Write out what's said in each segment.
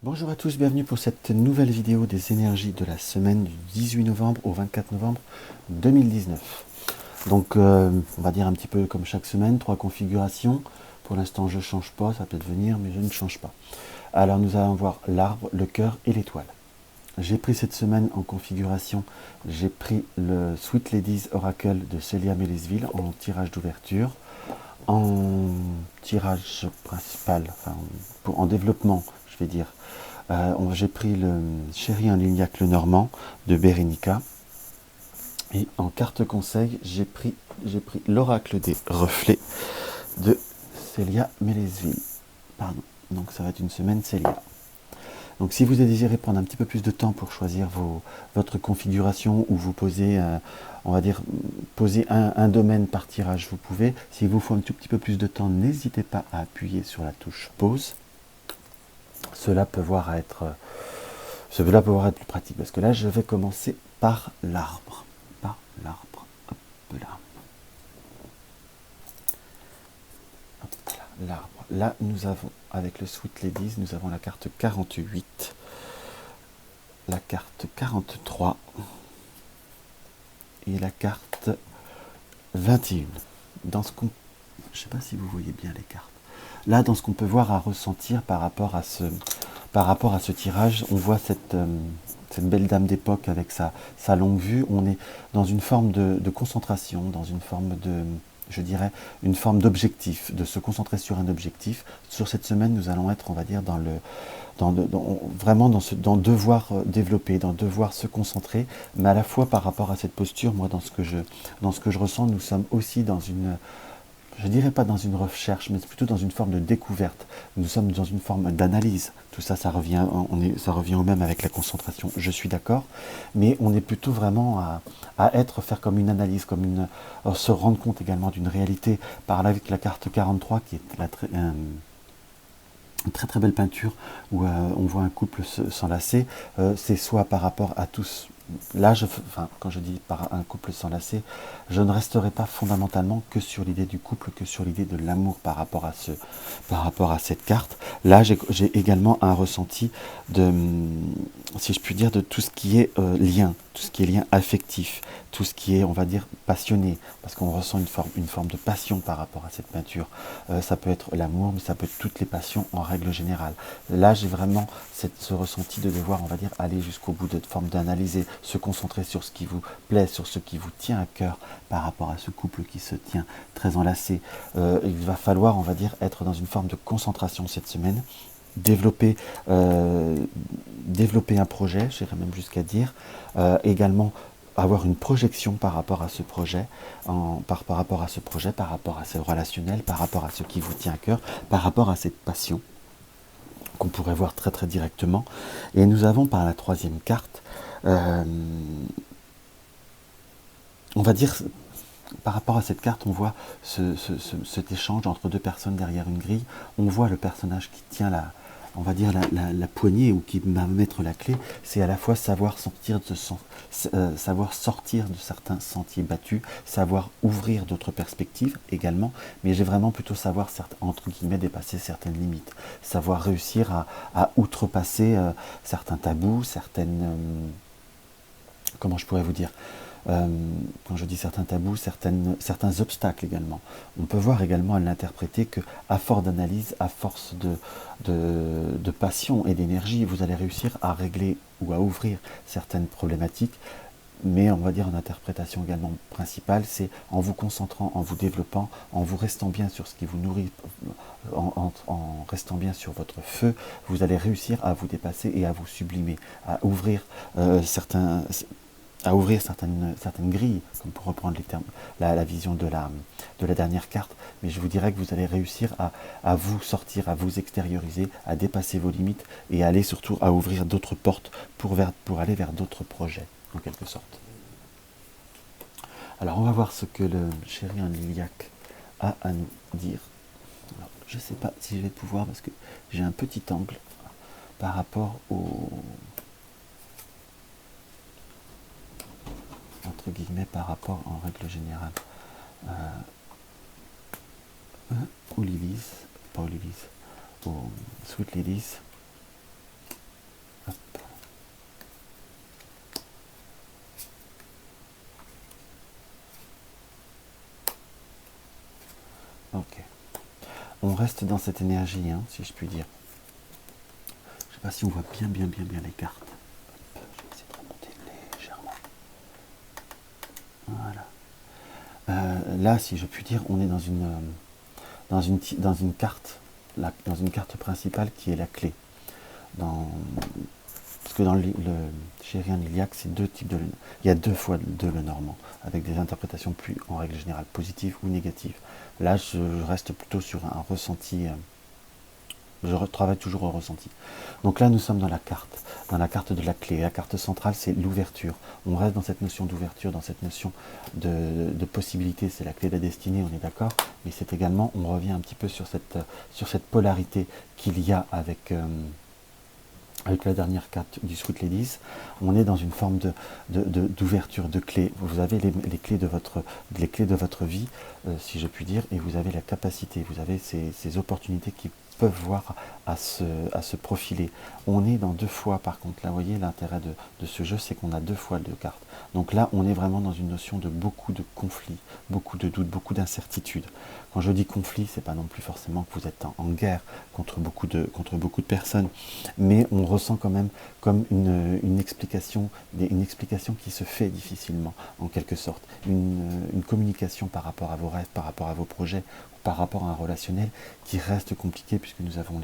Bonjour à tous, bienvenue pour cette nouvelle vidéo des énergies de la semaine du 18 novembre au 24 novembre 2019. Donc on va dire un petit peu comme chaque semaine, 3 configurations. Pour l'instant je ne change pas, ça peut venir mais je ne change pas. Alors nous allons voir l'arbre, le cœur et l'étoile. J'ai pris cette semaine en configuration, j'ai pris le Sweet Ladies Oracle de Célia Mélesville en tirage d'ouverture. En tirage principal, enfin, en développement, je vais dire, j'ai pris le Chéri en Lignac le Normand de Bérénica. Et en carte conseil, j'ai pris l'Oracle des Reflets de Célia Mélesville. Pardon. Donc ça va être une semaine Célia. Donc si vous désirez prendre un petit peu plus de temps pour choisir votre configuration ou vous poser, on va dire, poser un domaine par tirage, vous pouvez. S'il vous faut un tout petit peu plus de temps, n'hésitez pas à appuyer sur la touche pause. Cela peut être plus pratique parce que là je vais commencer par l'arbre. Hop là. Hop là, l'arbre. Là nous avons, avec le Sweet Ladies, nous avons la carte 48, la carte 43 et la carte 21. Dans ce qu'on, je sais pas si vous voyez bien les cartes. Là, dans ce qu'on peut voir à ressentir par rapport à ce tirage, on voit cette belle dame d'époque avec sa longue vue. On est dans une forme de concentration, dans une forme je dirais, une forme d'objectif, de se concentrer sur un objectif. Sur cette semaine, nous allons être, on va dire, vraiment dans devoir développer, dans devoir se concentrer, mais à la fois par rapport à cette posture, moi, dans ce que je ressens, nous sommes aussi dans une, je dirais pas dans une recherche, mais plutôt dans une forme de découverte. Nous sommes dans une forme d'analyse. Tout ça, ça revient au même avec la concentration. Je suis d'accord, mais on est plutôt vraiment faire comme une analyse, se rendre compte également d'une réalité. Par là, avec la carte 43, qui est une très très belle peinture où on voit un couple s'enlacer. C'est soit par rapport à tous. Là, quand je dis par un couple s'enlacer, je ne resterai pas fondamentalement que sur l'idée du couple, que sur l'idée de l'amour par rapport à cette carte. Là, j'ai également un ressenti de, si je puis dire, de tout ce qui est lien, tout ce qui est lien affectif, tout ce qui est, on va dire, passionné, parce qu'on ressent une forme de passion par rapport à cette peinture. Ça peut être l'amour, mais ça peut être toutes les passions en règle générale. Là, j'ai vraiment ce ressenti de devoir, on va dire, aller jusqu'au bout, de forme d'analyser, se concentrer sur ce qui vous plaît, sur ce qui vous tient à cœur par rapport à ce couple qui se tient très enlacé. Il va falloir, on va dire, être dans une forme de concentration cette semaine, développer un projet, j'irais même jusqu'à dire, également avoir une projection par rapport à ce projet, par rapport à ce relationnel, par rapport à ce qui vous tient à cœur, par rapport à cette passion qu'on pourrait voir très très directement. Et nous avons par la troisième carte, on va dire, par rapport à cette carte, on voit cet échange entre deux personnes derrière une grille. On voit le personnage qui tient on va dire la poignée ou qui va mettre la clé. C'est à la fois savoir sortir de certains sentiers battus, savoir ouvrir d'autres perspectives également, mais j'ai vraiment plutôt savoir, entre guillemets, dépasser certaines limites, savoir réussir à outrepasser certains tabous, comment je pourrais vous dire, quand je dis certains tabous, certains obstacles également. On peut voir également à l'interpréter qu'à force d'analyse, à force de passion et d'énergie, vous allez réussir à régler ou à ouvrir certaines problématiques. Mais on va dire en interprétation également principale, c'est en vous concentrant, en vous développant, en vous restant bien sur ce qui vous nourrit, en restant bien sur votre feu, vous allez réussir à vous dépasser et à vous sublimer, à ouvrir certaines grilles, comme pour reprendre les termes, la vision de la dernière carte, mais je vous dirais que vous allez réussir à vous sortir, à vous extérioriser, à dépasser vos limites et à aller surtout à ouvrir d'autres portes pour aller vers d'autres projets, en quelque sorte. Alors on va voir ce que le Chéri en Liliac a à nous dire. Alors, je ne sais pas si je vais pouvoir parce que j'ai un petit angle par rapport entre guillemets, par rapport en règle générale aux Lilies, pas aux Lilies, aux Sweet Ladies. on reste dans cette énergie, hein, si je puis dire. Je ne sais pas si on voit bien les cartes. Hop, je vais essayer de remonter légèrement. Voilà. Là, si je puis dire, on est dans une carte, dans une carte principale qui est la clé. Parce que dans chez Rian Iliac, c'est deux types de Lenormand. Il y a 2 fois de Lenormand, avec des interprétations plus, en règle générale, positives ou négatives. Là, je reste plutôt sur un ressenti. Je travaille toujours au ressenti. Donc là, nous sommes dans la carte de la clé. La carte centrale, c'est l'ouverture. On reste dans cette notion d'ouverture, dans cette notion de possibilité. C'est la clé de la destinée, on est d'accord. Mais c'est également, on revient un petit peu sur cette polarité qu'il y a avec la dernière carte du Sweet Ladies. On est dans une forme d'ouverture, de clé. Vous avez les clés de votre vie, si je puis dire, et vous avez la capacité, vous avez ces opportunités qui peuvent voir à se profiler. On est dans 2 fois, par contre, là, vous voyez, l'intérêt de ce jeu, c'est qu'on a 2 fois 2 cartes. Donc là, on est vraiment dans une notion de beaucoup de conflits, beaucoup de doutes, beaucoup d'incertitudes. Quand je dis conflit, c'est pas non plus forcément que vous êtes en guerre contre beaucoup de personnes, mais on ressent quand même comme une explication qui se fait difficilement, en quelque sorte. Une communication par rapport à vos rêves, par rapport à vos projets, par rapport à un relationnel qui reste compliqué, puisque nous avons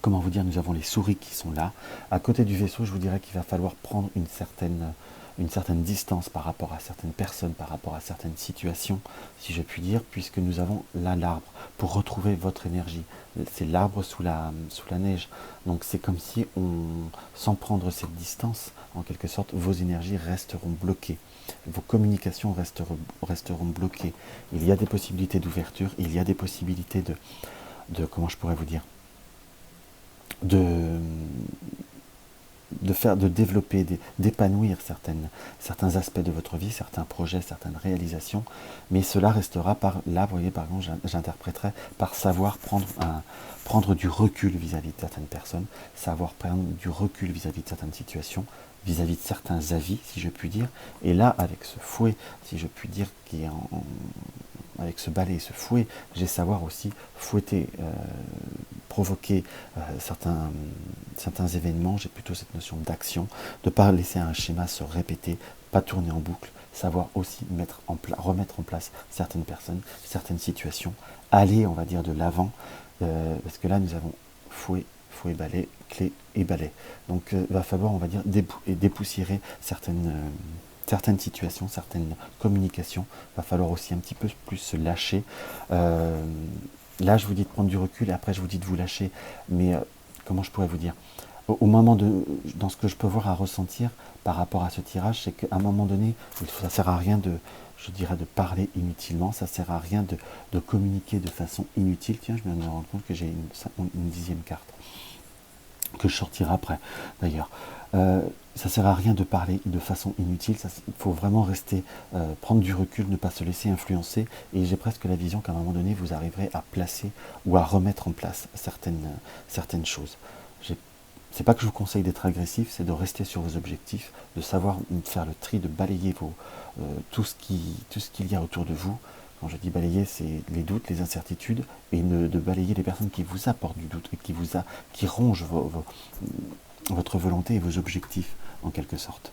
nous avons les souris qui sont là. À côté du vaisseau, je vous dirais qu'il va falloir prendre une certaine distance par rapport à certaines personnes, par rapport à certaines situations, si je puis dire, puisque nous avons là l'arbre pour retrouver votre énergie. C'est l'arbre sous la neige. Donc c'est comme si, sans prendre cette distance, en quelque sorte, vos énergies resteront bloquées. Vos communications resteront bloquées. Il y a des possibilités d'ouverture, il y a des possibilités comment je pourrais vous dire, de développer, d'épanouir certains aspects de votre vie, certains projets, certaines réalisations, mais cela restera là, vous voyez, par exemple, j'interpréterais par savoir prendre du recul vis-à-vis de certaines personnes, savoir prendre du recul vis-à-vis de certaines situations, vis-à-vis de certains avis, si je puis dire, et là, avec ce fouet, si je puis dire, qui est avec ce balai et ce fouet, j'ai savoir aussi fouetter, provoquer certains événements. J'ai plutôt cette notion d'action, de ne pas laisser un schéma se répéter, pas tourner en boucle, savoir aussi remettre en place certaines personnes, certaines situations, aller, on va dire, de l'avant, parce que là, nous avons fouet, balai, clé et balai. Donc, il va falloir, on va dire, dépoussiérer certaines situations, certaines communications. Il va falloir aussi un petit peu plus se lâcher. Là, je vous dis de prendre du recul et après, je vous dis de vous lâcher. Mais comment je pourrais vous dire, au moment dans ce que je peux voir à ressentir par rapport à ce tirage, c'est qu'à un moment donné, ça ne sert à rien je dirais, de parler inutilement, ça ne sert à rien de communiquer de façon inutile. Tiens, je viens de me rendre compte que j'ai une 10e carte, que je sortirai après, d'ailleurs. Ça ne sert à rien de parler de façon inutile, il faut vraiment rester, prendre du recul, ne pas se laisser influencer, et j'ai presque la vision qu'à un moment donné, vous arriverez à placer ou à remettre en place certaines choses. C'est pas que je vous conseille d'être agressif, c'est de rester sur vos objectifs, de savoir faire le tri, de balayer tout ce qu'il y a autour de vous. Quand je dis balayer, c'est les doutes, les incertitudes, et de balayer les personnes qui vous apportent du doute et qui rongent votre volonté et vos objectifs, en quelque sorte.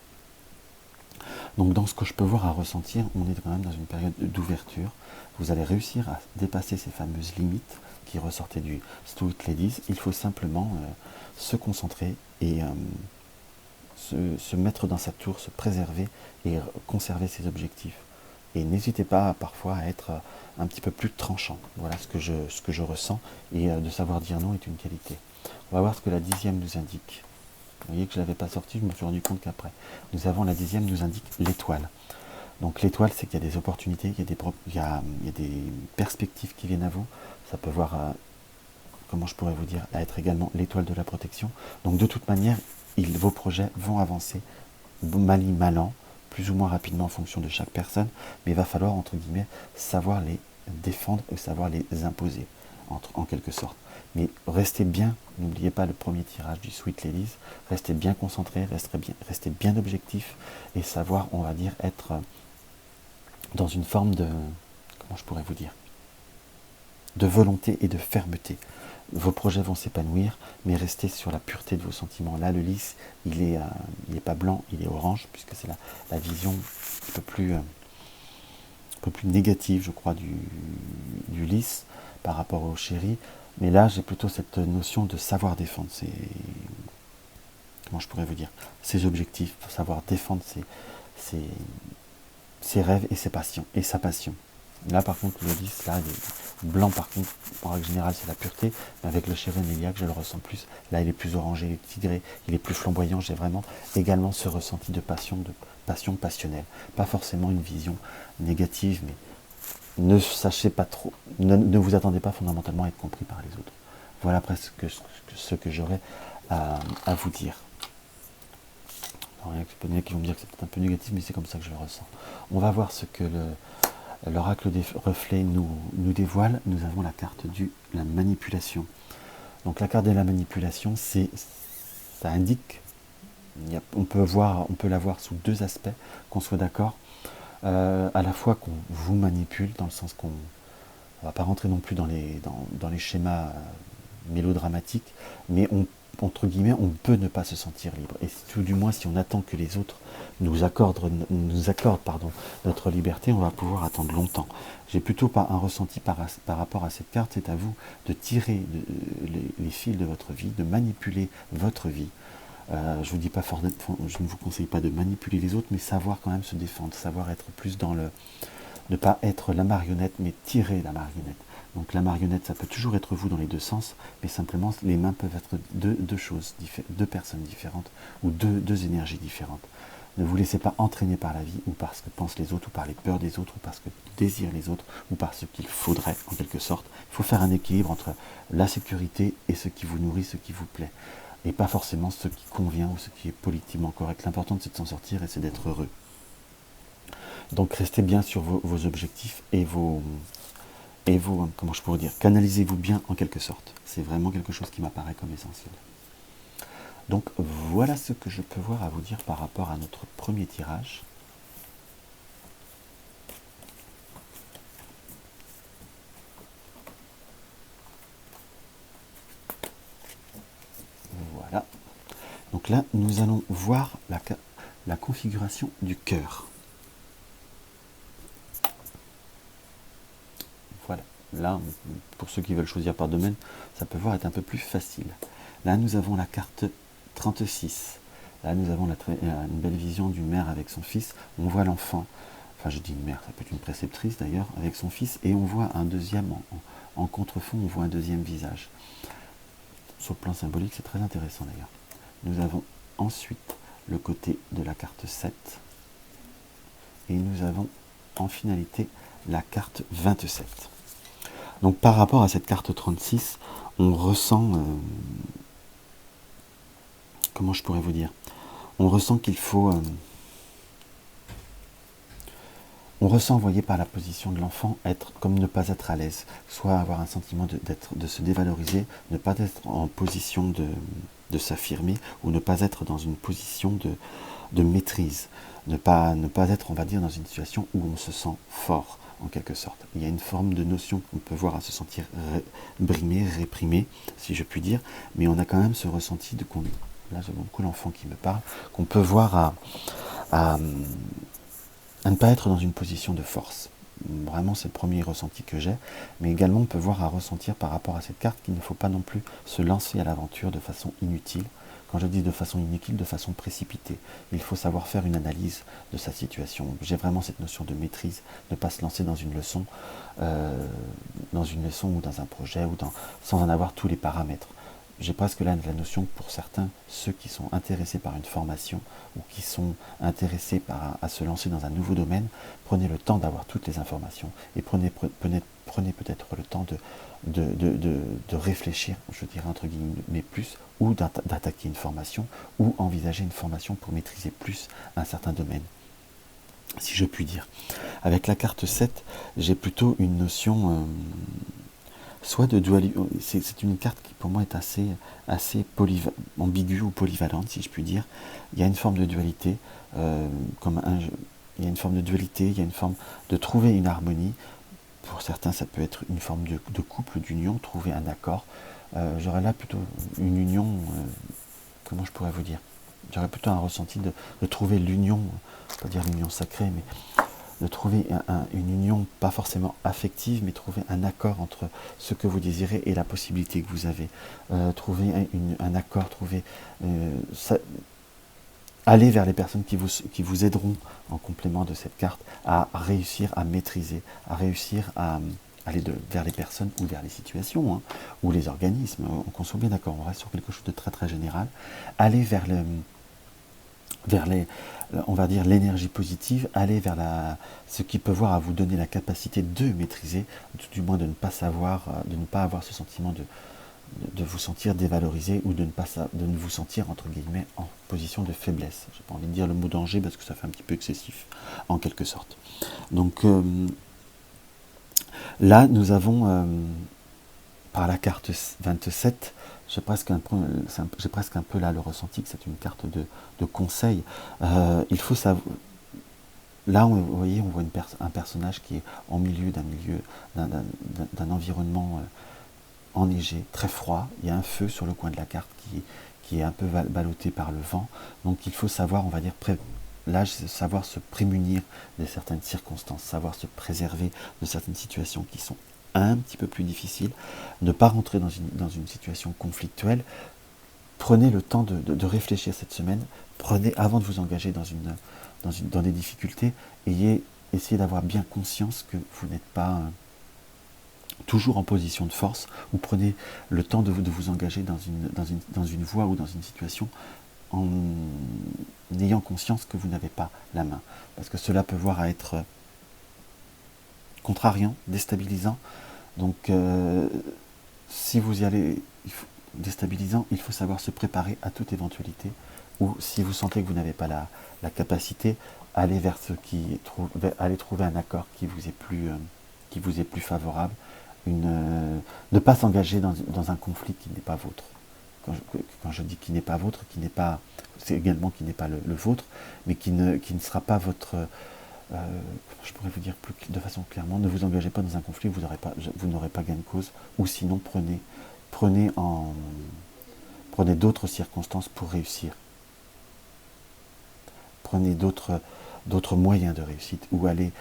Donc dans ce que je peux voir à ressentir, on est quand même dans une période d'ouverture. Vous allez réussir à dépasser ces fameuses limites qui ressortaient du Sweet Ladies. Il faut simplement se concentrer et se mettre dans sa tour, se préserver et conserver ses objectifs. Et n'hésitez pas parfois à être un petit peu plus tranchant. Voilà ce que je ressens, et de savoir dire non est une qualité. On va voir ce que la 10e nous indique. Vous voyez que je ne l'avais pas sorti, je me suis rendu compte qu'après. Nous avons la 10e, nous indique l'étoile. Donc l'étoile, c'est qu'il y a des opportunités, il y a des perspectives qui viennent à vous. Ça peut voir, comment je pourrais vous dire, à être également l'étoile de la protection. Donc de toute manière, vos projets vont avancer mal an, plus ou moins rapidement en fonction de chaque personne, mais il va falloir, entre guillemets, savoir les défendre et savoir les imposer, en quelque sorte. Mais restez bien, n'oubliez pas le premier tirage du Sweet Ladies, restez bien concentrés, restez bien objectifs, et savoir, on va dire, être dans une forme de, comment je pourrais vous dire, de volonté et de fermeté. Vos projets vont s'épanouir, mais restez sur la pureté de vos sentiments. Là, le lys, il est pas blanc, il est orange, puisque c'est la vision un peu plus négative, je crois, du lys par rapport au chéri. Mais là, j'ai plutôt cette notion de savoir défendre comment je pourrais vous dire, ses objectifs, pour savoir défendre ses rêves et ses passions, et sa passion. Là, par contre, le lys, là, blanc, par contre, en règle générale, c'est la pureté, mais avec le chéri Néliac, je le ressens plus. Là, il est plus orangé, il est tigré, il est plus flamboyant. J'ai vraiment également ce ressenti de passion passionnelle. Pas forcément une vision négative, mais ne sachez pas trop, ne vous attendez pas fondamentalement à être compris par les autres. Voilà presque ce que j'aurais à vous dire. Alors, il y en a qui vont me dire que c'est peut-être un peu négatif, mais c'est comme ça que je le ressens. On va voir ce que l'oracle des reflets nous dévoile. Nous avons la carte de la manipulation. Donc la carte de la manipulation, ça indique, on peut la voir sous deux aspects, qu'on soit d'accord. À la fois qu'on vous manipule, dans le sens qu'on ne va pas rentrer non plus dans les schémas mélodramatiques, mais entre guillemets, on peut ne pas se sentir libre. Et tout du moins, si on attend que les autres nous accordent notre liberté, on va pouvoir attendre longtemps. J'ai plutôt pas un ressenti par rapport à cette carte. C'est à vous de tirer les fils de votre vie, de manipuler votre vie. Je ne vous conseille pas de manipuler les autres, mais savoir quand même se défendre, savoir être plus dans ne pas être la marionnette, mais tirer la marionnette. Donc la marionnette, ça peut toujours être vous dans les deux sens, mais simplement les mains peuvent être deux personnes différentes, ou deux énergies différentes. Ne vous laissez pas entraîner par la vie, ou par ce que pensent les autres, ou par les peurs des autres, ou par ce que désirent les autres, ou par ce qu'il faudrait, en quelque sorte. Il faut faire un équilibre entre la sécurité et ce qui vous nourrit, ce qui vous plaît. Et pas forcément ce qui convient ou ce qui est politiquement correct. L'important, c'est de s'en sortir et c'est d'être heureux. Donc restez bien sur vos objectifs et comment je pourrais dire, canalisez-vous bien en quelque sorte. C'est vraiment quelque chose qui m'apparaît comme essentiel. Donc voilà ce que je peux voir à vous dire par rapport à notre premier tirage. Voilà. Donc là, nous allons voir la configuration du cœur. Voilà. Là, pour ceux qui veulent choisir par domaine, ça peut voir être un peu plus facile. Là, nous avons la carte 36. Là, nous avons une belle vision d'une mère avec son fils. On voit l'enfant, enfin je dis une mère, ça peut être une préceptrice d'ailleurs, avec son fils, et on voit un deuxième, en contrefond, on voit un deuxième visage. Sur le plan symbolique, c'est très intéressant d'ailleurs. Nous avons ensuite le côté de la carte 7, et nous avons en finalité la carte 27. Donc par rapport à cette carte 36, on ressent, comment je pourrais vous dire, on ressent qu'il faut, on ressent, vous voyez, par la position de l'enfant, être comme ne pas être à l'aise, soit avoir un sentiment de se dévaloriser, ne pas être en position de s'affirmer, ou ne pas être dans une position de maîtrise, ne pas être, on va dire, dans une situation où on se sent fort, en quelque sorte. Il y a une forme de notion qu'on peut voir à se sentir brimé, réprimé, si je puis dire, mais on a quand même ce ressenti là j'ai beaucoup l'enfant qui me parle, qu'on peut voir à ne pas être dans une position de force. Vraiment, c'est le premier ressenti que j'ai, mais également on peut voir à ressentir par rapport à cette carte qu'il ne faut pas non plus se lancer à l'aventure de façon inutile. Quand je dis de façon inutile, de façon précipitée. Il faut savoir faire une analyse de sa situation. J'ai vraiment cette notion de maîtrise, ne pas se lancer dans une leçon ou dans un projet, sans en avoir tous les paramètres. J'ai presque là la notion que pour certains, ceux qui sont intéressés par une formation ou qui sont intéressés à se lancer dans un nouveau domaine, prenez le temps d'avoir toutes les informations et prenez peut-être le temps de réfléchir, je dirais entre guillemets plus, ou d'attaquer une formation ou envisager une formation pour maîtriser plus un certain domaine, si je puis dire. Avec la carte 7, j'ai plutôt une notion soit de dualité. C'est une carte qui pour moi est assez ambiguë ou polyvalente, si je puis dire. Il y a une forme de dualité, il y a une forme de dualité, il y a une forme de trouver une harmonie pour certains, ça peut être une forme de couple, d'union, trouver un accord. J'aurais là plutôt une union, comment je pourrais vous dire? J'aurais plutôt un ressenti de trouver l'union, pas dire l'union sacrée, mais de trouver une union, pas forcément affective, mais trouver un accord entre ce que vous désirez et la possibilité que vous avez. Trouver un accord, aller vers les personnes qui vous aideront en complément de cette carte à réussir à maîtriser, à réussir à aller vers les personnes ou vers les situations, hein, ou les organismes, qu'on soit bien d'accord, on reste sur quelque chose de très très général, aller vers on va dire l'énergie positive, aller vers ce qui peut voir à vous donner la capacité de maîtriser, du moins de ne pas savoir, de ne pas avoir ce sentiment de vous sentir dévalorisé ou de ne vous sentir entre guillemets en position de faiblesse. J'ai pas envie de dire le mot danger parce que ça fait un petit peu excessif en quelque sorte. Donc là nous avons par la carte 27, j'ai presque un peu là le ressenti que c'est une carte de conseil. Il faut savoir. Là, vous voyez, on voit un personnage qui est en milieu d'un environnement enneigé, très froid. Il y a un feu sur le coin de la carte qui est un peu ballotté par le vent. Donc il faut savoir, on va dire, savoir se prémunir de certaines circonstances, savoir se préserver de certaines situations qui sont un petit peu plus difficiles, ne pas rentrer dans une situation conflictuelle. Prenez le temps de réfléchir cette semaine, avant de vous engager dans des difficultés, essayez d'avoir bien conscience que vous n'êtes pas toujours en position de force, ou prenez le temps de vous engager dans une voie ou dans une situation en ayant conscience que vous n'avez pas la main. Parce que cela peut voir à être contrariant, déstabilisant. Donc si vous y allez déstabilisant, il faut savoir se préparer à toute éventualité, ou si vous sentez que vous n'avez pas la capacité, allez allez trouver un accord qui vous est plus favorable, ne pas s'engager dans un conflit qui n'est pas vôtre. Quand je dis qui n'est pas vôtre, c'est également qui n'est pas le vôtre, mais qui ne sera pas votre... je pourrais vous dire de façon clairement, ne vous engagez pas dans un conflit où vous n'aurez pas gain de cause, ou sinon prenez d'autres circonstances pour réussir. Prenez d'autres moyens de réussite, ou allez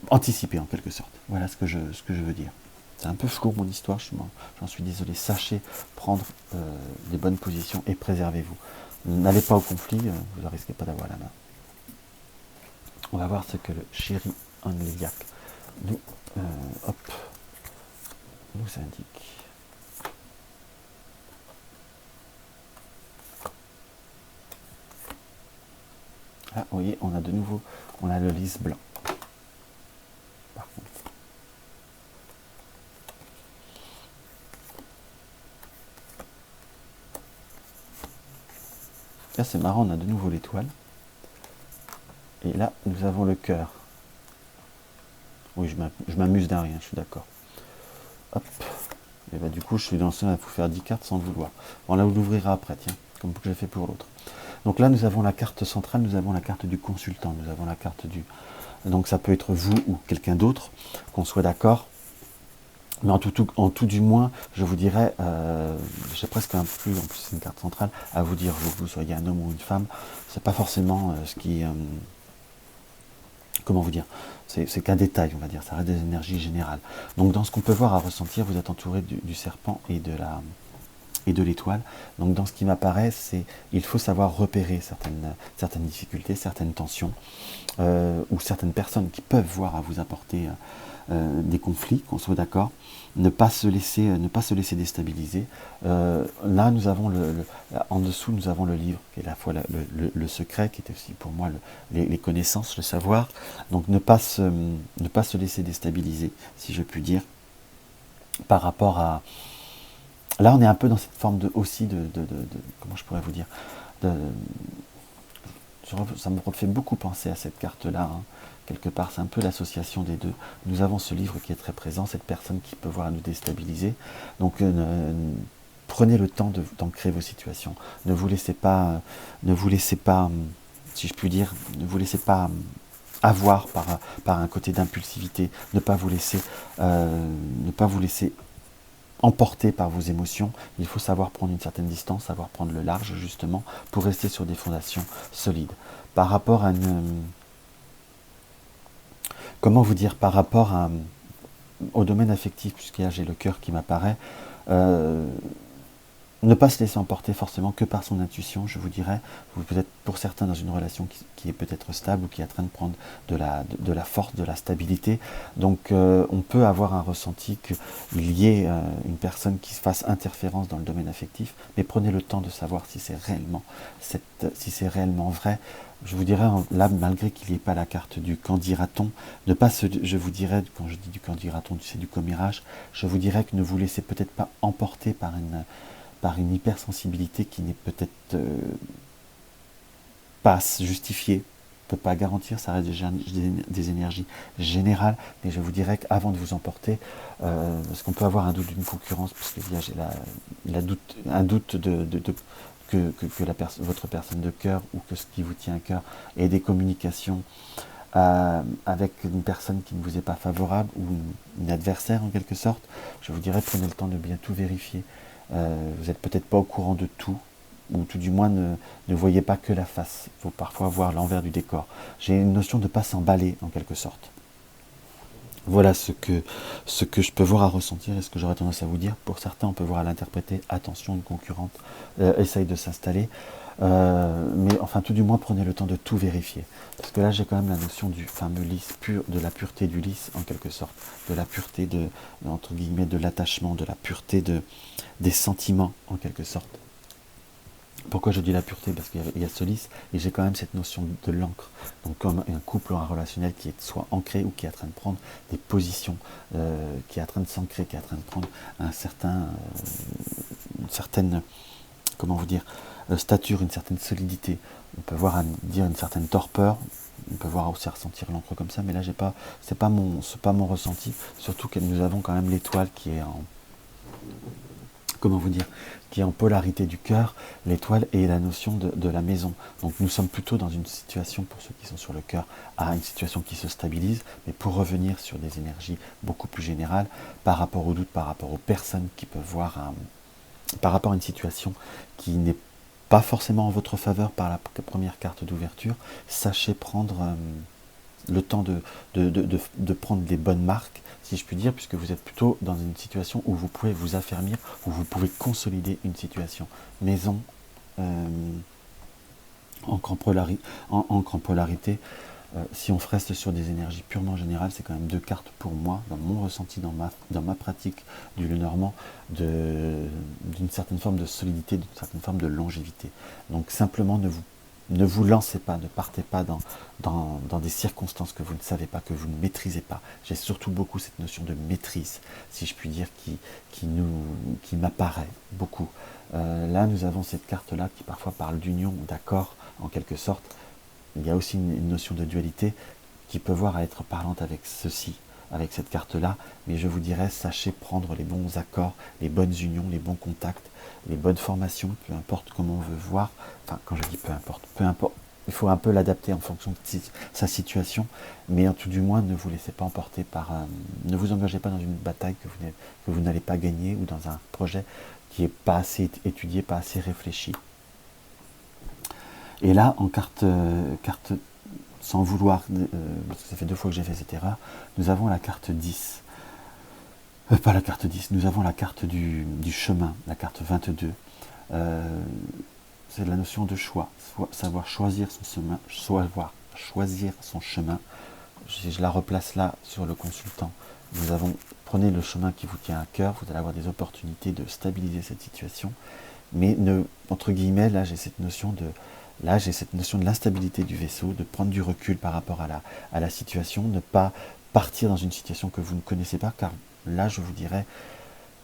anticiper en quelque sorte. Voilà ce que je veux dire. C'est un peu flou mon histoire, j'en suis désolé. Sachez prendre les bonnes positions et préservez-vous. N'allez pas au conflit, vous ne risquez pas d'avoir la main. On va voir ce que le chéri Angliac nous indique. Ah, vous voyez, on a le lys blanc. Par contre. Là, c'est marrant, on a de nouveau l'étoile. Et là, nous avons le cœur. Oui, je m'amuse d'un rien, je suis d'accord. Hop. Et bah, du coup, je suis lancé à vous faire 10 cartes sans le vouloir. Bon, là, on l'ouvrira après, tiens, comme j'ai fait pour l'autre. Donc là, nous avons la carte centrale, nous avons la carte du consultant, nous avons la carte du... Donc ça peut être vous ou quelqu'un d'autre, qu'on soit d'accord. Mais en tout du moins, je vous dirais, j'ai presque en plus c'est une carte centrale, à vous dire, vous soyez un homme ou une femme, c'est pas forcément ce qui... comment vous dire, c'est qu'un détail, on va dire, ça reste des énergies générales. Donc dans ce qu'on peut voir à ressentir, vous êtes entouré du serpent et de l'étoile. Donc dans ce qui m'apparaît, il faut savoir repérer certaines difficultés, certaines tensions, ou certaines personnes qui peuvent voir à vous apporter des conflits, qu'on soit d'accord. Ne pas se laisser déstabiliser. Là, nous avons en dessous, nous avons le livre, qui est à la fois le secret, qui est aussi pour moi les connaissances, le savoir. Donc ne pas se laisser déstabiliser, si je puis dire, par rapport à... Là, on est un peu dans cette forme aussi de comment je pourrais vous dire, ça me fait beaucoup penser à cette carte-là, hein. Quelque part, c'est un peu l'association des deux. Nous avons ce livre qui est très présent, cette personne qui peut voir nous déstabiliser. Donc, prenez le temps d'ancrer vos situations. Ne vous laissez pas, si je puis dire, ne vous laissez pas avoir par un côté d'impulsivité, ne pas vous laisser emporté par vos émotions. Il faut savoir prendre une certaine distance, savoir prendre le large justement pour rester sur des fondations solides. Par rapport à comment vous dire, par rapport au domaine affectif, puisque là j'ai le cœur qui m'apparaît, ne pas se laisser emporter forcément que par son intuition, je vous dirais. Vous êtes pour certains dans une relation qui est peut-être stable ou qui est en train de prendre de la force, de la stabilité. Donc on peut avoir un ressenti qu'il y ait une personne qui se fasse interférence dans le domaine affectif, mais prenez le temps de savoir si c'est réellement vrai. Je vous dirais, là, malgré qu'il n'y ait pas la carte du qu'en dira-t-on, je vous dirais, quand je dis du qu'en dira-t-on, c'est du commérage, je vous dirais que ne vous laissez peut-être pas emporter par une hypersensibilité qui n'est peut-être pas justifiée, ne peut pas garantir, ça reste des énergies générales, mais je vous dirais qu'avant de vous emporter, parce qu'on peut avoir un doute d'une concurrence, parce qu'il y a un doute que votre personne de cœur ou que ce qui vous tient à cœur ait des communications avec une personne qui ne vous est pas favorable ou une adversaire en quelque sorte, je vous dirais prenez le temps de bien tout vérifier. Vous n'êtes peut-être pas au courant de tout, ou tout du moins ne voyez pas que la face. Il faut parfois voir l'envers du décor. J'ai une notion de ne pas s'emballer en quelque sorte. Voilà ce que je peux voir à ressentir et ce que j'aurais tendance à vous dire. Pour certains, on peut voir à l'interpréter, attention, une concurrente essaye de s'installer. Mais enfin, tout du moins, prenez le temps de tout vérifier. Parce que là, j'ai quand même la notion du fameux lys pur, de la pureté du lys, en quelque sorte. De la pureté, entre guillemets, de l'attachement, de la pureté des sentiments, en quelque sorte. Pourquoi je dis la pureté? Parce qu'il y a ce lys, et j'ai quand même cette notion de l'encre. Donc comme un couple ou un relationnel qui est soit ancré ou qui est en train de prendre des positions, qui est en train de s'ancrer, qui est en train de prendre une certaine, comment vous dire, stature, une certaine solidité. On peut voir dire une certaine torpeur, on peut voir aussi ressentir l'encre comme ça, mais là c'est pas mon ressenti, surtout que nous avons quand même l'étoile qui est qui est en polarité du cœur, l'étoile et la notion de la maison. Donc nous sommes plutôt dans une situation, pour ceux qui sont sur le cœur, à une situation qui se stabilise, mais pour revenir sur des énergies beaucoup plus générales, par rapport au doute, par rapport aux personnes qui peuvent voir, par rapport à une situation qui n'est pas forcément en votre faveur par la première carte d'ouverture, sachez prendre le temps de prendre les bonnes marques, si je puis dire, puisque vous êtes plutôt dans une situation où vous pouvez vous affermir, où vous pouvez consolider une situation. Maison, encre en polarité, si on reste sur des énergies purement générales, c'est quand même 2 cartes pour moi, dans mon ressenti, dans ma pratique du Lenormand, d'une certaine forme de solidité, d'une certaine forme de longévité. Donc simplement ne vous lancez pas, ne partez pas dans des circonstances que vous ne savez pas, que vous ne maîtrisez pas. J'ai surtout beaucoup cette notion de maîtrise, si je puis dire, qui m'apparaît beaucoup. Là, nous avons cette carte-là qui parfois parle d'union ou d'accord, en quelque sorte. Il y a aussi une notion de dualité qui peut voir à être parlante avec ceci, avec cette carte-là, mais je vous dirais, sachez prendre les bons accords, les bonnes unions, les bons contacts, les bonnes formations, peu importe comment on veut voir, enfin quand je dis peu importe, il faut un peu l'adapter en fonction de sa situation, mais en tout du moins ne vous laissez pas emporter ne vous engagez pas dans une bataille que vous n'allez pas gagner ou dans un projet qui n'est pas assez étudié, pas assez réfléchi. Et là, en carte sans vouloir, parce que ça fait 2 fois que j'ai fait cette erreur, nous avons la carte 10. Pas la carte 10, nous avons la carte du chemin, la carte 22. C'est la notion de choix, savoir choisir son chemin. Je la replace là sur le consultant. Prenez le chemin qui vous tient à cœur, vous allez avoir des opportunités de stabiliser cette situation, mais entre guillemets, là j'ai cette notion de l'instabilité du vaisseau, de prendre du recul par rapport à la situation, ne pas partir dans une situation que vous ne connaissez pas, car là je vous dirais,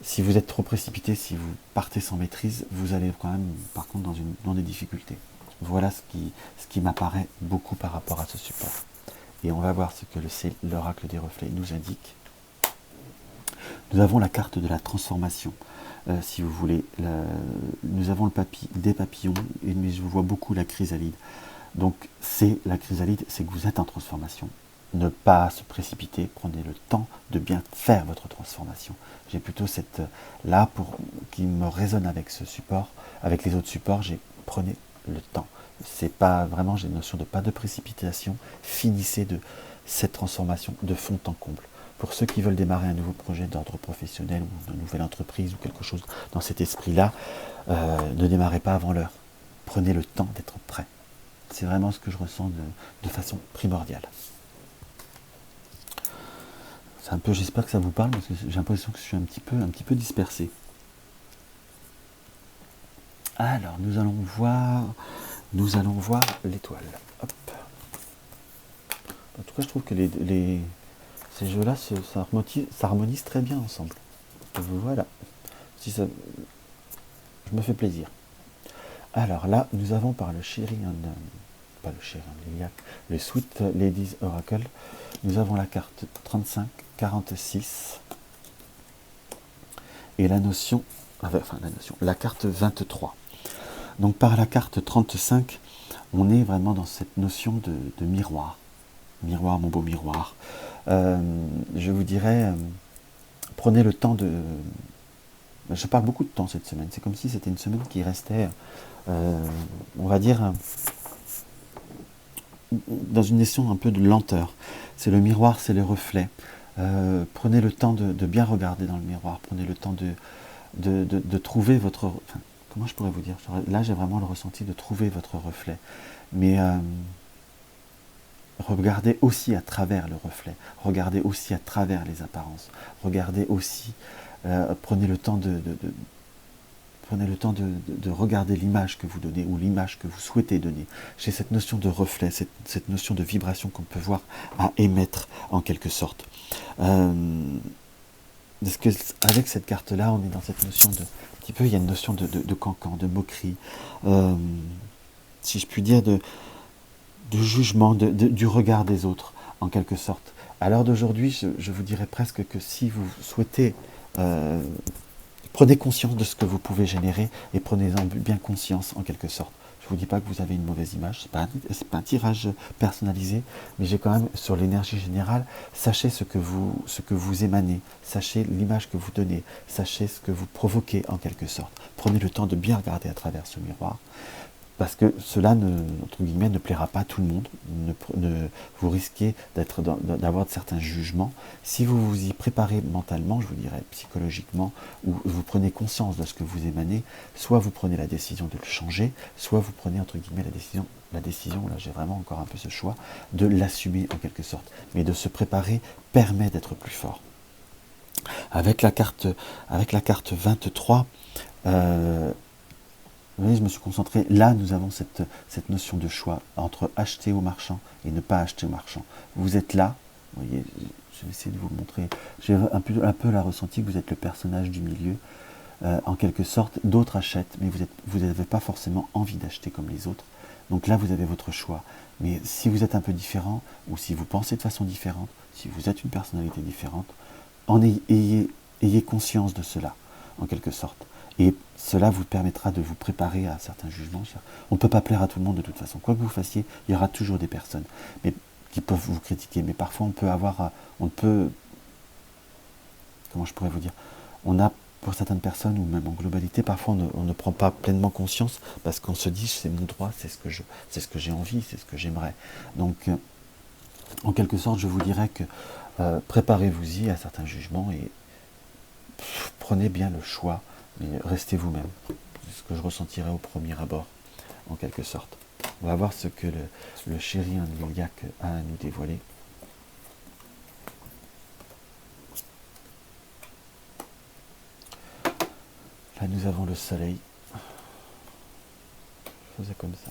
si vous êtes trop précipité, si vous partez sans maîtrise, vous allez quand même par contre dans des difficultés. Voilà ce qui m'apparaît beaucoup par rapport à ce support. Et on va voir ce que l'oracle des reflets nous indique. Nous avons la carte de la transformation. Si vous voulez, nous avons des papillons, mais je vois beaucoup la chrysalide. Donc c'est la chrysalide, c'est que vous êtes en transformation. Ne pas se précipiter, prenez le temps de bien faire votre transformation. J'ai plutôt cette là qui me résonne avec ce support, avec les autres supports, prenez le temps. C'est pas vraiment, j'ai une notion de pas de précipitation, finissez de cette transformation de fond en comble. Pour ceux qui veulent démarrer un nouveau projet d'ordre professionnel ou une nouvelle entreprise ou quelque chose dans cet esprit-là, ne démarrez pas avant l'heure. Prenez le temps d'être prêt. C'est vraiment ce que je ressens de façon primordiale. C'est un peu, j'espère que ça vous parle, parce que j'ai l'impression que je suis un petit peu dispersé. Alors, nous allons voir l'étoile. Hop. En tout cas, je trouve que ces jeux-là, ça harmonise très bien ensemble. Voilà. Si ça, je me fais plaisir. Alors là, nous avons par le pas le Sherian Liliac, le Sweet Ladies Oracle, nous avons la carte 35, 46 et la carte 23. Donc par la carte 35, on est vraiment dans cette notion de miroir. Miroir, mon beau miroir. Je vous dirais, prenez le temps de... Je parle beaucoup de temps cette semaine. C'est comme si c'était une semaine qui restait, on va dire, dans une notion un peu de lenteur. C'est le miroir, c'est les reflets. Prenez le temps de bien regarder dans le miroir. Prenez le temps de trouver votre... Enfin, comment je pourrais vous dire? Là, j'ai vraiment le ressenti de trouver votre reflet. Mais regardez aussi à travers le reflet. Regardez aussi à travers les apparences. Regardez aussi... prenez le temps de regarder l'image que vous donnez ou l'image que vous souhaitez donner. J'ai cette notion de reflet, cette notion de vibration qu'on peut voir à émettre en quelque sorte. Parce que avec cette carte-là, on est dans cette notion de... Un petit peu, il y a une notion de cancan, de moquerie, si je puis dire, de jugement, du regard des autres, en quelque sorte. À l'heure d'aujourd'hui, je vous dirais presque que si vous souhaitez... prenez conscience de ce que vous pouvez générer et prenez-en bien conscience en quelque sorte. Je ne vous dis pas que vous avez une mauvaise image, c'est pas un tirage personnalisé, mais j'ai quand même sur l'énergie générale, sachez ce que vous émanez, sachez l'image que vous donnez, sachez ce que vous provoquez en quelque sorte. Prenez le temps de bien regarder à travers ce miroir. Parce que cela, entre guillemets, ne plaira pas à tout le monde. Vous risquez d'avoir certains jugements. Si vous vous y préparez mentalement, je vous dirais psychologiquement, ou vous prenez conscience de ce que vous émanez, soit vous prenez la décision de le changer, soit vous prenez, entre guillemets, la décision, là j'ai vraiment encore un peu ce choix, de l'assumer en quelque sorte. Mais de se préparer permet d'être plus fort. Avec la carte 23, vous voyez, je me suis concentré. Là, nous avons cette notion de choix entre acheter au marchand et ne pas acheter au marchand. Vous êtes là, vous voyez, je vais essayer de vous le montrer. J'ai un peu la ressenti que vous êtes le personnage du milieu. En quelque sorte, d'autres achètent, mais vous n'avez pas forcément envie d'acheter comme les autres. Donc là, vous avez votre choix. Mais si vous êtes un peu différent, ou si vous pensez de façon différente, si vous êtes une personnalité différente, ayez conscience de cela, en quelque sorte. Et cela vous permettra de vous préparer à certains jugements. On ne peut pas plaire à tout le monde de toute façon. Quoi que vous fassiez, il y aura toujours des personnes qui peuvent vous critiquer. Mais parfois, comment je pourrais vous dire, on a, pour certaines personnes, ou même en globalité, parfois on ne prend pas pleinement conscience parce qu'on se dit, c'est mon droit, c'est ce que j'ai envie, c'est ce que j'aimerais. Donc, en quelque sorte, je vous dirais que préparez-vous-y à certains jugements et prenez bien le choix. Mais restez vous-même. C'est ce que je ressentirais au premier abord, en quelque sorte. On va voir ce que le Sherian Liliac a à nous dévoiler. Là, nous avons le soleil. Je faisais comme ça.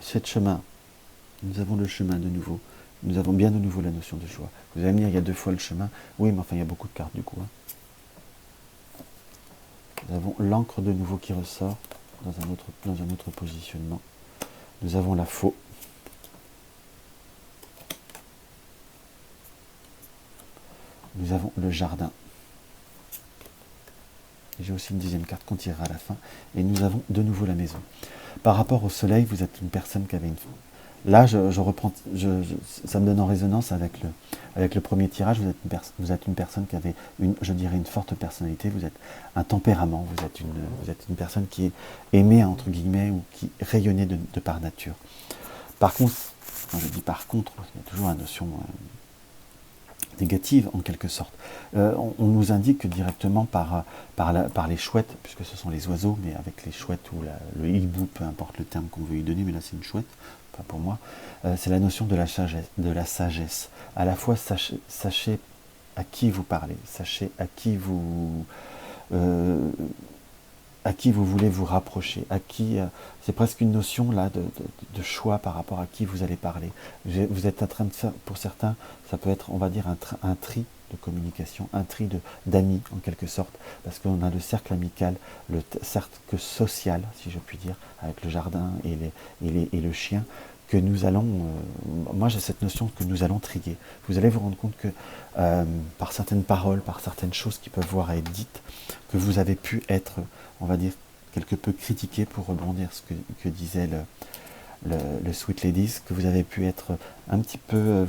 Cette chemin, nous avons le chemin de nouveau. Nous avons bien de nouveau la notion de choix. Vous allez me dire, il y a 2 fois le chemin. Oui, mais enfin, il y a beaucoup de cartes du coup. Nous avons l'encre de nouveau qui ressort dans un autre positionnement. Nous avons la faux. nous avons le jardin. J'ai aussi une deuxième carte qu'on tirera à la fin. Et nous avons de nouveau la maison. Par rapport au soleil, vous êtes une personne qui avait une... Là, je reprends, ça me donne en résonance avec le premier tirage. Vous êtes une personne qui avait, je dirais, une forte personnalité. Vous êtes un tempérament. Vous êtes une personne qui est aimée, entre guillemets, ou qui rayonnait de par nature. Par contre, quand je dis par contre, il y a toujours une notion négative en quelque sorte. On nous indique directement par les chouettes, puisque ce sont les oiseaux, mais avec les chouettes ou le hibou, peu importe le terme qu'on veut y donner, mais là c'est une chouette, pas pour moi, c'est la notion de la sagesse. À la fois, sachez à qui vous parlez, sachez à qui vous voulez vous rapprocher, c'est presque une notion là de choix par rapport à qui vous allez parler. Vous êtes en train de faire, pour certains, ça peut être, on va dire, un tri de communication, un tri d'amis en quelque sorte, parce qu'on a le cercle amical, le cercle social, si je puis dire, avec le jardin et le chien, que nous allons, moi j'ai cette notion que nous allons trier. Vous allez vous rendre compte que par certaines paroles, par certaines choses qui peuvent voir être dites, que vous avez pu être, on va dire, quelque peu critiqué, pour rebondir ce que disait le Sweet Ladies, que vous avez pu être un petit peu,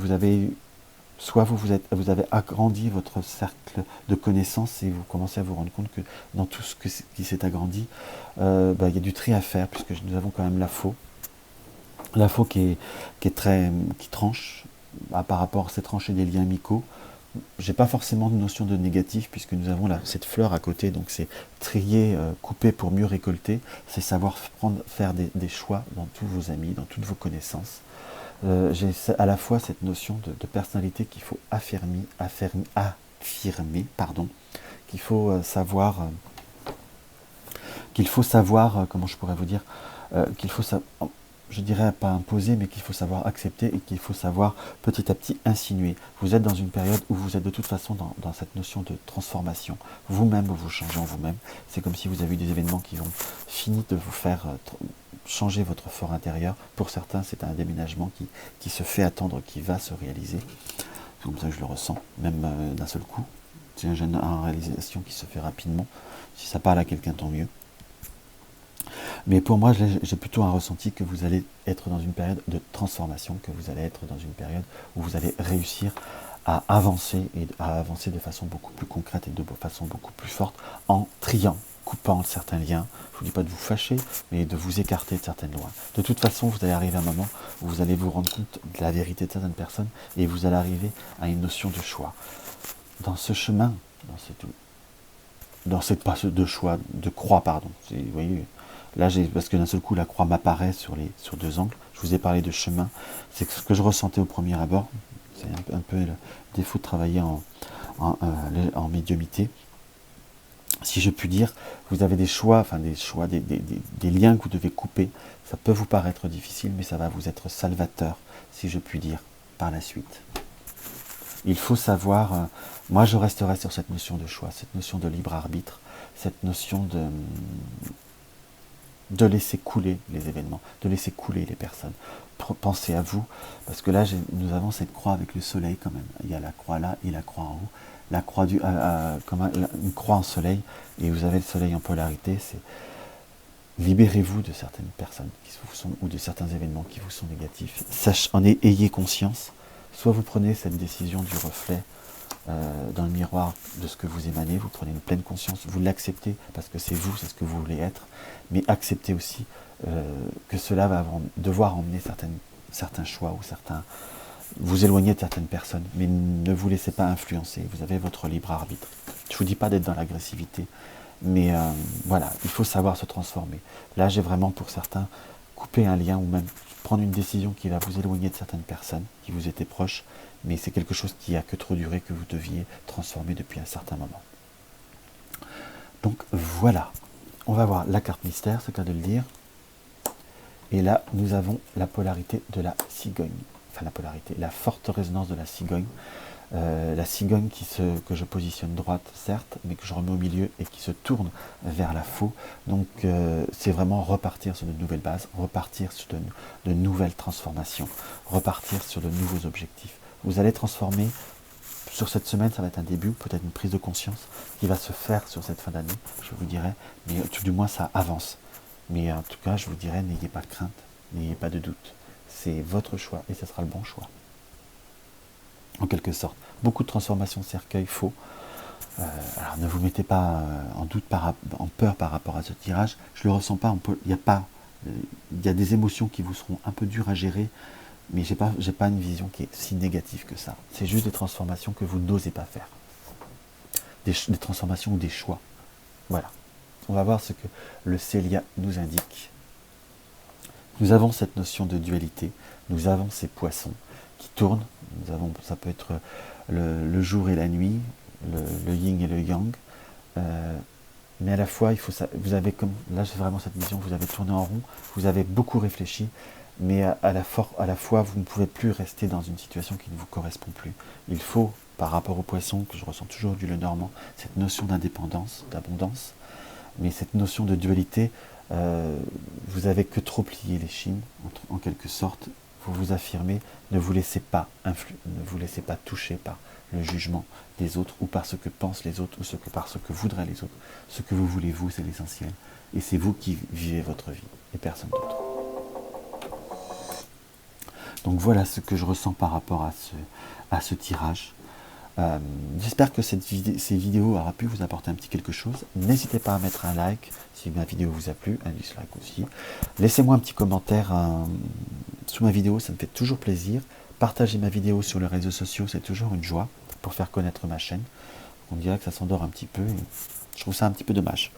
soit vous avez agrandi votre cercle de connaissances et vous commencez à vous rendre compte que dans tout ce qui s'est agrandi, il y a du tri à faire, puisque nous avons quand même la faux. La faux qui tranche, par rapport à ces tranchées des liens amicaux. J'ai pas forcément de notion de négatif, puisque nous avons cette fleur à côté, donc c'est trier, couper pour mieux récolter, c'est savoir faire des choix dans tous vos amis, dans toutes vos connaissances. J'ai à la fois cette notion de personnalité qu'il faut affirmer, qu'il faut savoir, comment je pourrais vous dire, qu'il faut savoir, je dirais pas imposer, mais qu'il faut savoir accepter et qu'il faut savoir petit à petit insinuer. Vous êtes dans une période où vous êtes de toute façon dans cette notion de transformation. Vous-même, vous changez en vous-même. C'est comme si vous avez eu des événements qui ont fini de vous faire changer votre fort intérieur. Pour certains, c'est un déménagement qui se fait attendre, qui va se réaliser. C'est comme ça que je le ressens, même d'un seul coup. C'est une réalisation qui se fait rapidement. Si ça parle à quelqu'un, tant mieux. Mais pour moi, j'ai plutôt un ressenti que vous allez être dans une période de transformation, que vous allez être dans une période où vous allez réussir à avancer, et à avancer de façon beaucoup plus concrète et de façon beaucoup plus forte, en triant, coupant certains liens. Je ne vous dis pas de vous fâcher, mais de vous écarter de certaines lois. De toute façon, vous allez arriver à un moment où vous allez vous rendre compte de la vérité de certaines personnes, et vous allez arriver à une notion de choix. Dans ce chemin, dans cette passe de choix, de croix, pardon, vous voyez. Là, parce que d'un seul coup, la croix m'apparaît sur deux angles. Je vous ai parlé de chemin. C'est ce que je ressentais au premier abord. C'est un peu le défaut de travailler en médiumité. Si je puis dire, vous avez des choix, des liens que vous devez couper. Ça peut vous paraître difficile, mais ça va vous être salvateur, si je puis dire, par la suite. Il faut savoir, moi je resterai sur cette notion de choix, cette notion de libre arbitre, cette notion de laisser couler les événements, de laisser couler les personnes. Pensez à vous, parce que là, nous avons cette croix avec le soleil quand même. Il y a la croix là et la croix en haut. La croix comme une croix en soleil, et vous avez le soleil en polarité. C'est libérez-vous de certaines personnes ou de certains événements qui vous sont négatifs. Ayez conscience. Soit vous prenez cette décision du reflet dans le miroir de ce que vous émanez, vous prenez une pleine conscience, vous l'acceptez parce que c'est vous, c'est ce que vous voulez être, mais acceptez aussi que cela va devoir emmener certains choix ou vous éloigner de certaines personnes, mais ne vous laissez pas influencer, vous avez votre libre arbitre. Je ne vous dis pas d'être dans l'agressivité, mais voilà, il faut savoir se transformer. Là, j'ai vraiment pour certains coupé un lien ou même prendre une décision qui va vous éloigner de certaines personnes qui vous étaient proches, mais c'est quelque chose qui a que trop duré, que vous deviez transformer depuis un certain moment. Donc voilà, on va voir la carte mystère, c'est le cas de le dire. Et là, nous avons la polarité de la cigogne. Enfin, la forte résonance de la cigogne. La cigogne que je positionne droite, certes, mais que je remets au milieu et qui se tourne vers la faux. Donc, c'est vraiment repartir sur de nouvelles bases, repartir sur de nouvelles transformations, repartir sur de nouveaux objectifs. Vous allez transformer sur cette semaine, ça va être un début, peut-être une prise de conscience qui va se faire sur cette fin d'année, je vous dirais, mais tout du moins ça avance. Mais en tout cas, je vous dirais, n'ayez pas de crainte, n'ayez pas de doute. C'est votre choix et ce sera le bon choix. En quelque sorte. Beaucoup de transformations cercueil faux. Alors ne vous mettez pas en doute, en peur par rapport à ce tirage. Je ne le ressens pas. Il y a des émotions qui vous seront un peu dures à gérer, mais j'ai pas une vision qui est si négative que ça. C'est juste des transformations que vous n'osez pas faire. Des transformations ou des choix. Voilà. On va voir ce que le Célia nous indique. Nous avons cette notion de dualité. Nous avons ces poissons qui tournent. Ça peut être le jour et la nuit, le yin et le yang. Mais à la fois, vous avez là c'est vraiment cette vision, vous avez tourné en rond, vous avez beaucoup réfléchi, mais à la fois, vous ne pouvez plus rester dans une situation qui ne vous correspond plus. Il faut, par rapport aux poissons, que je ressens toujours du Lenormand, cette notion d'indépendance, d'abondance, mais cette notion de dualité, vous avez que trop plié les chines, en quelque sorte. Vous vous affirmez, ne vous laissez pas toucher par le jugement des autres ou par ce que pensent les autres ou par ce que voudraient les autres. Ce que vous voulez, vous, c'est l'essentiel. Et c'est vous qui vivez votre vie et personne d'autre. Donc voilà ce que je ressens par rapport à ce tirage. J'espère que ces vidéos aura pu vous apporter un petit quelque chose. N'hésitez pas à mettre un like si ma vidéo vous a plu, un dislike aussi. Laissez-moi un petit commentaire sous ma vidéo, ça me fait toujours plaisir. Partagez ma vidéo sur les réseaux sociaux, c'est toujours une joie pour faire connaître ma chaîne. On dirait que ça s'endort un petit peu, et je trouve ça un petit peu dommage.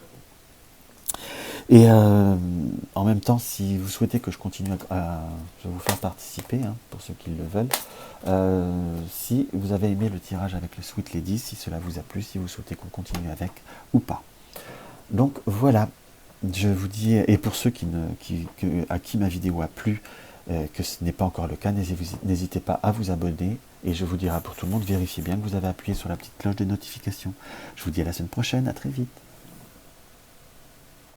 Et en même temps, si vous souhaitez que je continue je vais vous faire participer, pour ceux qui le veulent. Si vous avez aimé le tirage avec le Sweet Lady, si cela vous a plu, si vous souhaitez qu'on continue avec ou pas. Donc voilà, je vous dis, et pour ceux à qui ma vidéo a plu, que ce n'est pas encore le cas, n'hésitez pas à vous abonner. Et je vous dirai pour tout le monde, vérifiez bien que vous avez appuyé sur la petite cloche de notification. Je vous dis à la semaine prochaine, à très vite.